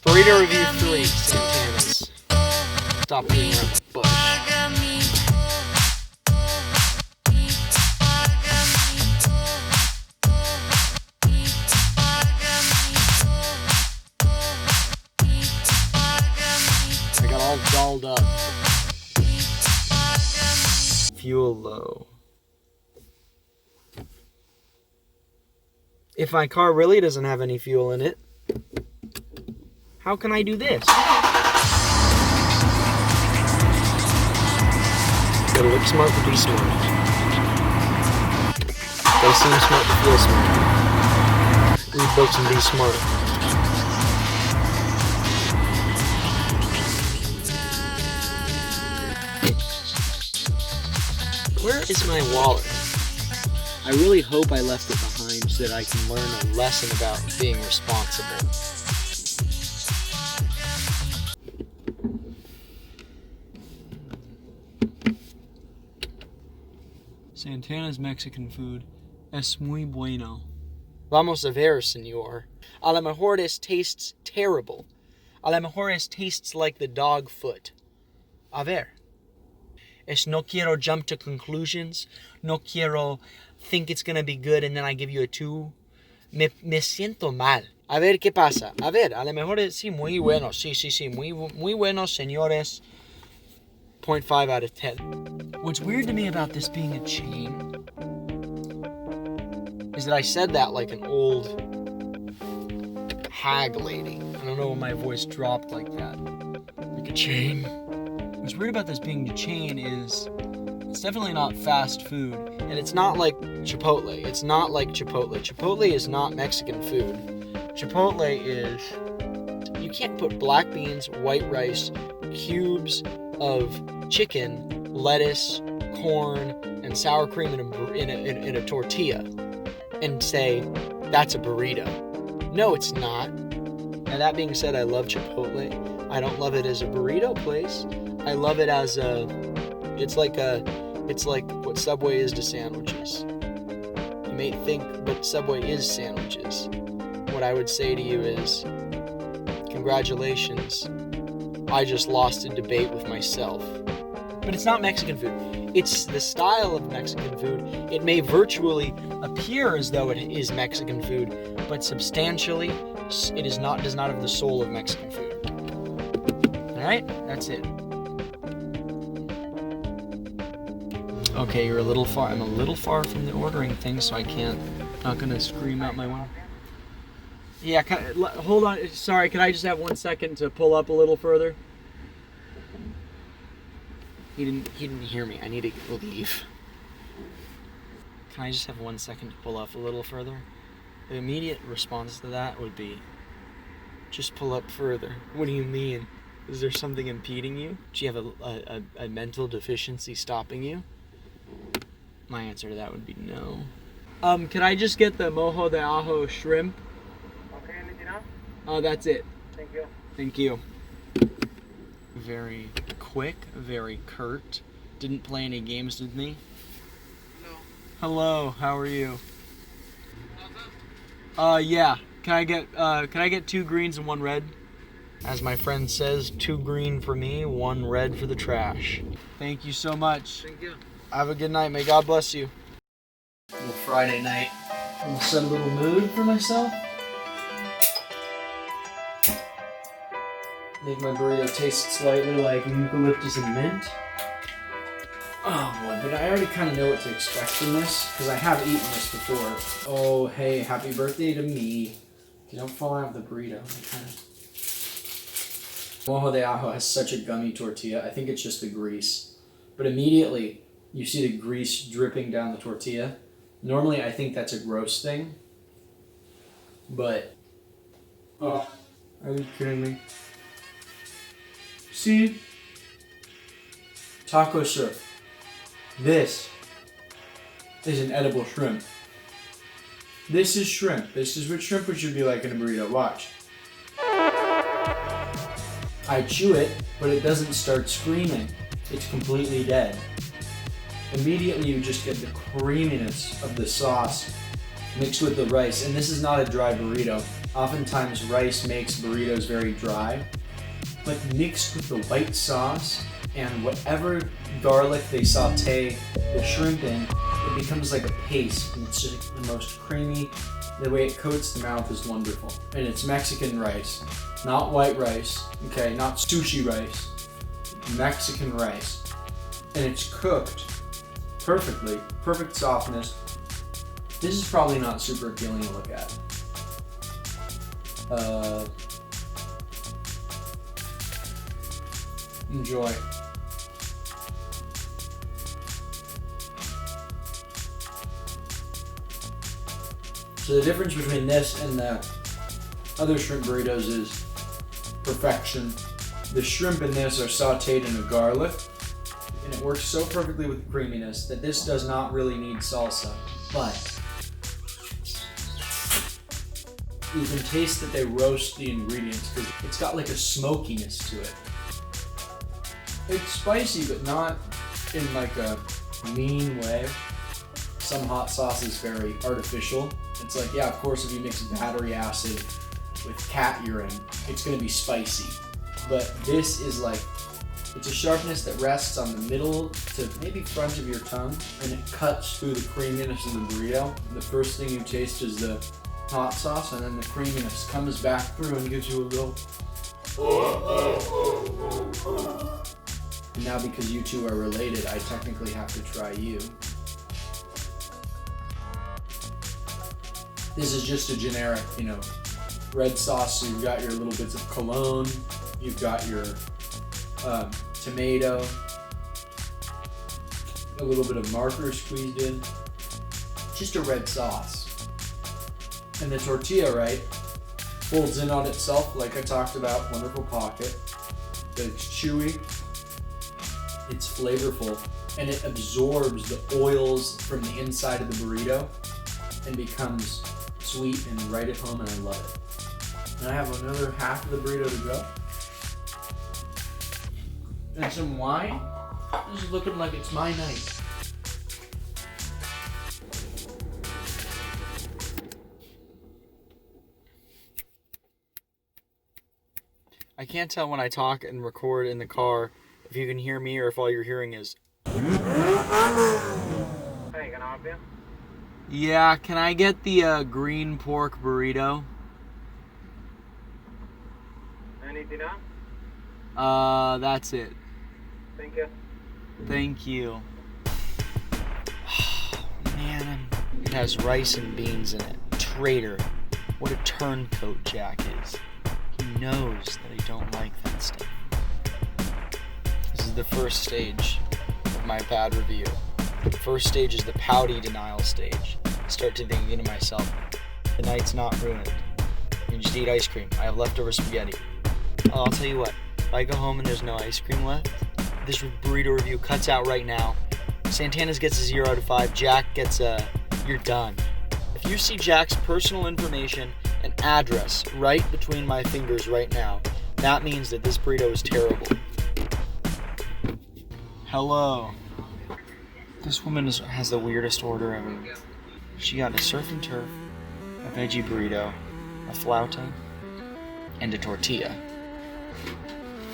Burrito review 3, Santanas. Stop being around the bush. I got all dolled up. Fuel low. If my car really doesn't have any fuel in it, how can I do this? Gotta look smart to be smart. Gotta seem smart to feel smart. Read books and be smart. Where is my wallet? I really hope I left it behind so that I can learn a lesson about being responsible. Santana's Mexican food es muy bueno. Vamos a ver, señor. A lo mejor this tastes terrible. A lo mejor this tastes like the dog foot. A ver. No quiero jump to conclusions. No quiero think it's gonna be good and then I give you a 2. Me siento mal. A ver qué pasa. A ver, a lo mejor sí, muy bueno. Sí. Muy bueno, señores. 0.5 out of 10. What's weird to me about this being a chain is that I said that like an old hag lady. I don't know why my voice dropped like that. Like a chain. What's weird about this being a chain is it's definitely not fast food. And it's not like Chipotle. It's not like Chipotle. Chipotle is not Mexican food. Chipotle is... You can't put black beans, white rice, cubes of chicken, lettuce, corn, and sour cream in a tortilla and say, that's a burrito. No, it's not. And that being said, I love Chipotle. I don't love it as a burrito place. I love it as a... It's like what Subway is to sandwiches. You may think, but Subway is sandwiches. What I would say to you is, congratulations. I just lost a debate with myself. But it's not Mexican food. It's the style of Mexican food. It may virtually appear as though it is Mexican food, but substantially, it is not. Does not have the soul of Mexican food. All right, that's it. Okay, you're a little far. I'm a little far from the ordering thing, so I can't. Not gonna scream out my window. Yeah, hold on. Sorry, can I just have 1 second to pull up a little further? He didn't hear me. I need to leave. Can I just have 1 second to pull up a little further? The immediate response to that would be, just pull up further. What do you mean? Is there something impeding you? Do you have a mental deficiency stopping you? My answer to that would be no. Can I just get the mojo de ajo shrimp? Okay, anything else? That's it. Thank you. Thank you. Very quick, very curt. Didn't play any games with me. Hello. Hello, how are you? Yeah. Can I get 2 greens and 1 red? As my friend says, 2 green for me, 1 red for the trash. Thank you so much. Thank you. Have a good night. May God bless you. Little Friday night. I'm gonna set a little mood for myself. Make my burrito taste slightly like eucalyptus and mint. Oh boy, but I already kind of know what to expect from this, because I have eaten this before. Oh, hey, happy birthday to me. You don't fall out of the burrito. Mojo de ajo has such a gummy tortilla. I think it's just the grease. But immediately, you see the grease dripping down the tortilla. Normally, I think that's a gross thing. But, oh, are you kidding me? See? Taco shrimp. This is an edible shrimp. This is shrimp. This is what shrimp should be like in a burrito. Watch. I chew it, but it doesn't start screaming. It's completely dead. Immediately you just get the creaminess of the sauce mixed with the rice. And this is not a dry burrito. Oftentimes rice makes burritos very dry, but mixed with the white sauce and whatever garlic they saute the shrimp in, it becomes like a paste, and it's just the most creamy. The way it coats the mouth is wonderful. And it's Mexican rice, not white rice, okay, not sushi rice, Mexican rice. And it's cooked perfectly, perfect softness. This is probably not super appealing to look at. Enjoy. So the difference between this and the other shrimp burritos is perfection. The shrimp in this are sauteed in a garlic, and it works so perfectly with the creaminess that this does not really need salsa. But you can taste that they roast the ingredients because it's got like a smokiness to it. It's spicy, but not in like a mean way. Some hot sauce is very artificial. It's like, yeah, of course, if you mix battery acid with cat urine, it's gonna be spicy. But this is like, it's a sharpness that rests on the middle to maybe front of your tongue, and it cuts through the creaminess of the burrito. The first thing you taste is the hot sauce, and then the creaminess comes back through and gives you a little. And now because you two are related, I technically have to try you. This is just a generic, red sauce. So you've got your little bits of cologne, you've got your tomato, a little bit of marker squeezed in. Just a red sauce. And the tortilla, right, folds in on itself, like I talked about, wonderful pocket. It's chewy, it's flavorful, and it absorbs the oils from the inside of the burrito and becomes sweet and right at home, and I love it. And I have another half of the burrito to go. And some wine. This is looking like it's my night. I can't tell when I talk and record in the car if you can hear me or if all you're hearing is. Hey, can I help you? Yeah, can I get the green pork burrito? Anything else? That's it. Thank you. Thank you. Man, it has rice and beans in it. Traitor. What a turncoat Jack is. He knows that I don't like that stuff. This is the first stage of my bad review. The first stage is the pouty denial stage. I start to think to myself, the night's not ruined. You just eat ice cream. I have leftover spaghetti. I'll tell you what, if I go home and there's no ice cream left, this burrito review cuts out right now. Santanas gets a 0 out of 5. Jack gets a, you're done. If you see Jack's personal information and address right between my fingers right now, that means that this burrito is terrible. Hello. This woman has the weirdest order ever. She got a surf and turf, a veggie burrito, a flauta, and a tortilla.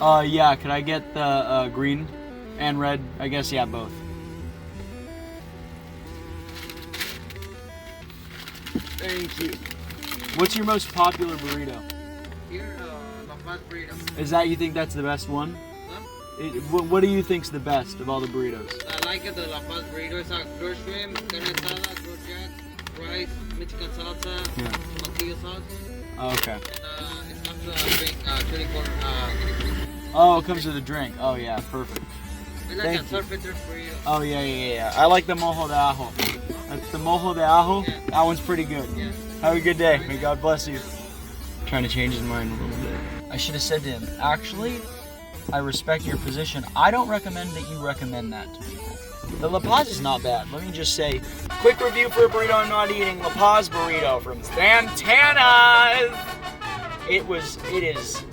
Yeah, could I get the green and red? I guess, yeah, both. Thank you. What's your most popular burrito? Here, La Paz burrito. Is that, you think that's the best one? What do you think's the best of all the burritos? I like it, the La Paz burrito. It's a crushed shrimp, carne asada, grilled jack, rice, Mexican salsa, tortilla sauce. Oh, okay. And it comes to a drink, chili corn. Oh, it comes with a drink. Oh, yeah, perfect. It's like a surf and turf burrito. Oh, yeah. I like the mojo de ajo. That's the mojo de ajo. Yeah. That one's pretty good. Yeah. Have a good day. May God bless you. Trying to change his mind a little bit. I should have said to him, actually, I respect your position. I don't recommend that you recommend that to people. The La Paz is not bad. Let me just say, quick review for a burrito I'm not eating. La Paz burrito from Santanas. It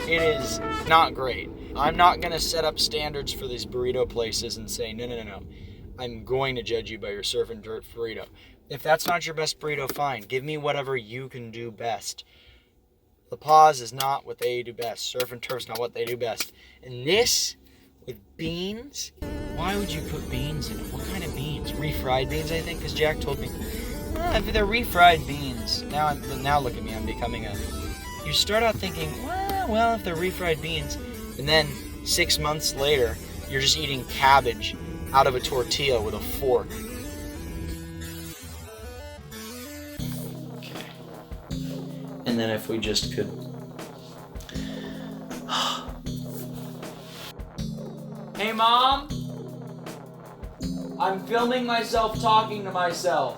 is not great. I'm not gonna set up standards for these burrito places and say, no. I'm going to judge you by your surf and turf burrito. If that's not your best burrito, fine. Give me whatever you can do best. La Paz is not what they do best. Surf and turf's not what they do best. And this, with beans, why would you put beans in it? What kind of beans? Refried beans, I think, because Jack told me. If they're refried beans, now look at me, I'm becoming a... You start out thinking, well, if they're refried beans, and then 6 months later, you're just eating cabbage out of a tortilla with a fork. Okay. And then if we just could... Hey, Mom? I'm filming myself talking to myself.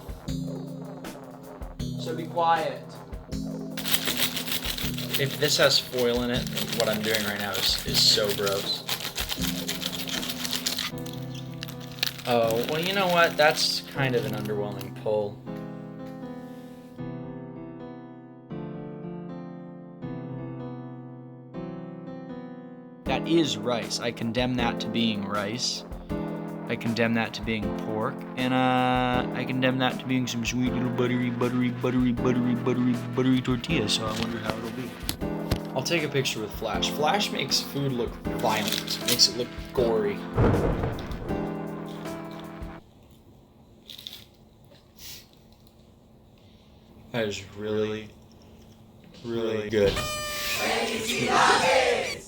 So be quiet. If this has foil in it, what I'm doing right now is so gross. Oh, well, you know what? That's kind of an underwhelming pull. That is rice. I condemn that to being rice. I condemn that to being pork, and I condemn that to being some sweet little buttery tortilla, so I wonder how it'll be. I'll take a picture with Flash. Flash makes food look violent, makes it look gory. That is really, really good.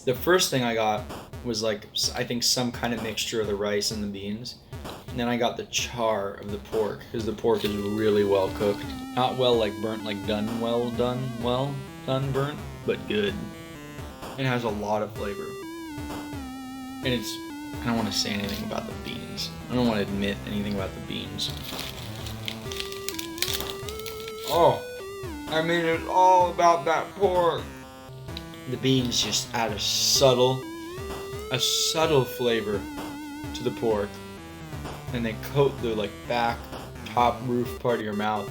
The first thing I got was like, I think some kind of mixture of the rice and the beans. And then I got the char of the pork, because the pork is really well cooked. Not well like burnt, like done burnt, but good. It has a lot of flavor. And it's, I don't want to say anything about the beans. I don't want to admit anything about the beans. Oh, I mean, it's all about that pork. The beans just add a subtle flavor to the pork, and they coat the like back top roof part of your mouth.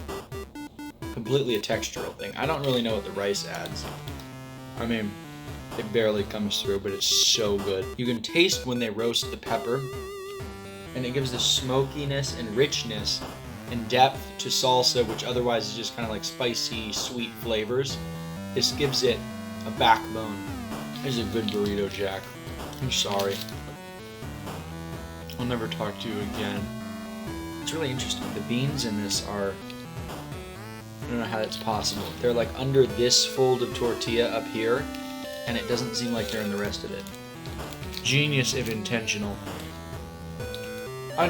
Completely a textural thing. I don't really know what the rice adds. I mean, it barely comes through, but it's so good. You can taste when they roast the pepper, and it gives the smokiness and richness and depth to salsa, which otherwise is just kind of like spicy, sweet flavors. This gives it a backbone. This is a good burrito, Jack. I'm sorry. I'll never talk to you again. It's really interesting. The beans in this are... I don't know how that's possible. They're like under this fold of tortilla up here, and it doesn't seem like they're in the rest of it. Genius if intentional.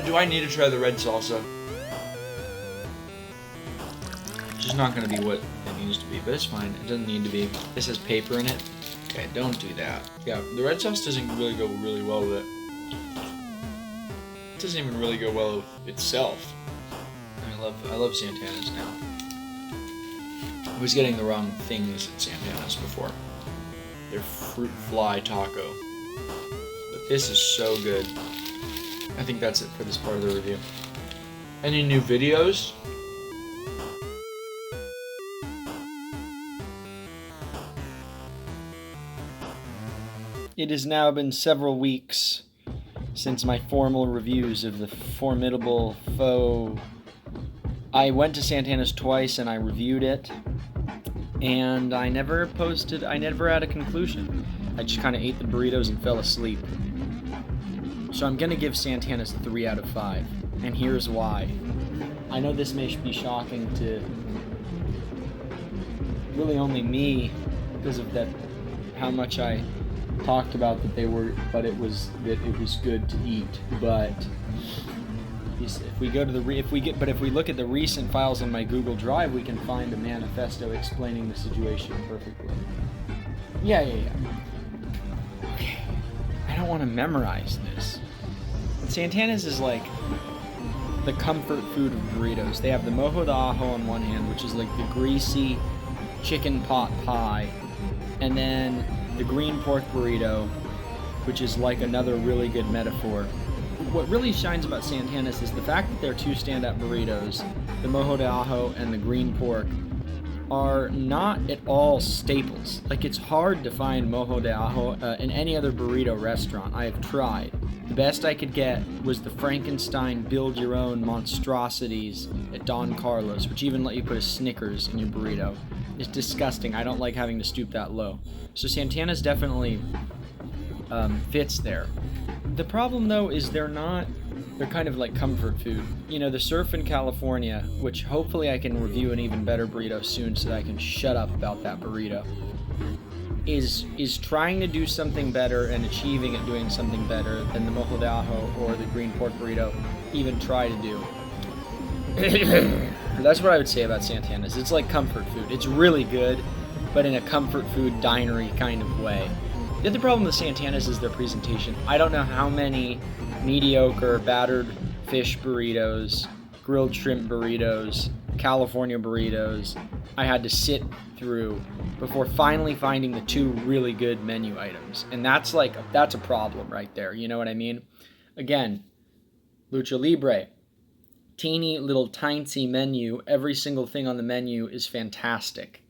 Do I need to try the red salsa? It's just not going to be what it needs to be, but it's fine. It doesn't need to be. This has paper in it. Okay, don't do that. Yeah, the red sauce doesn't really go really well with it. It doesn't even really go well with itself. I love Santanas now. I was getting the wrong things at Santanas before. They're fruit fly taco. But this is so good. I think that's it for this part of the review. Any new videos? It has now been several weeks since my formal reviews of the formidable foe. I went to Santanas twice and I reviewed it, and I never had a conclusion. I just kind of ate the burritos and fell asleep. So I'm gonna give Santanas 3 out of 5, and here's why. I know this may be shocking to really only me because of that, how much I talked about that it was good to eat. But if we look at the recent files in my Google Drive, we can find a manifesto explaining the situation perfectly. Yeah. Okay, I don't want to memorize this. Santanas is like the comfort food of burritos. They have the mojo de ajo on one hand, which is like the greasy chicken pot pie, and then the green pork burrito, which is like another really good metaphor. What really shines about Santanas is the fact that their 2 stand-up burritos, the mojo de ajo and the green pork, are not at all staples. Like, it's hard to find mojo de ajo in any other burrito restaurant. I have tried. The best I could get was the Frankenstein build-your-own monstrosities at Don Carlos, which even let you put a Snickers in your burrito. It's disgusting. I don't like having to stoop that low. So Santana's definitely fits there. The problem though is they're kind of like comfort food. You know, the surf in California, which hopefully I can review an even better burrito soon so that I can shut up about that burrito, is trying to do something better and achieving at doing something better than the mojo de ajo or the green pork burrito even try to do. That's what I would say about Santana's. It's like comfort food. It's really good, but in a comfort food dinery kind of way. The other problem with Santana's is their presentation. I don't know how many mediocre battered fish burritos, grilled shrimp burritos, California burritos I had to sit through before finally finding the 2 really good menu items. And that's a problem right there. You know what I mean? Again, Lucha Libre, teeny little tiny menu. Every single thing on the menu is fantastic.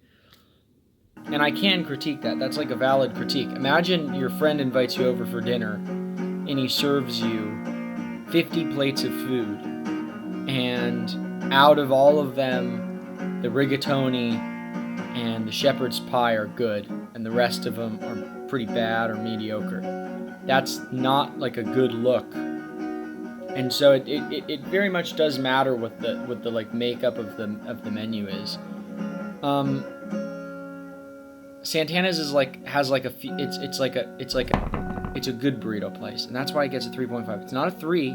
And I can critique that. That's like a valid critique. Imagine your friend invites you over for dinner and he serves you 50 plates of food, and out of all of them, the rigatoni and the shepherd's pie are good, and the rest of them are pretty bad or mediocre. That's not like a good look. And so it very much does matter what the like makeup of the menu is. Santana's it's a good burrito place, and that's why it gets a 3.5. It's not a 3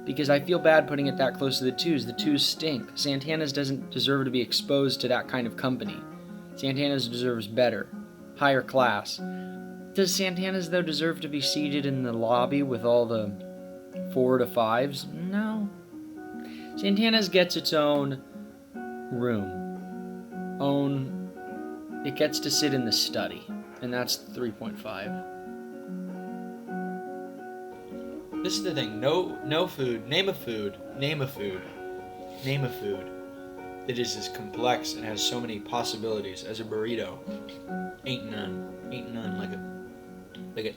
because I feel bad putting it that close to the 2s. The 2s stink. Santana's doesn't deserve to be exposed to that kind of company. Santana's deserves better, higher class. Does Santana's though deserve to be seated in the lobby with all the 4 to 5s? No. Santana's gets its own room. It gets to sit in the study, and that's 3.5. This is the thing. No food. Name a food that is as complex and has so many possibilities as a burrito. Ain't none. Like a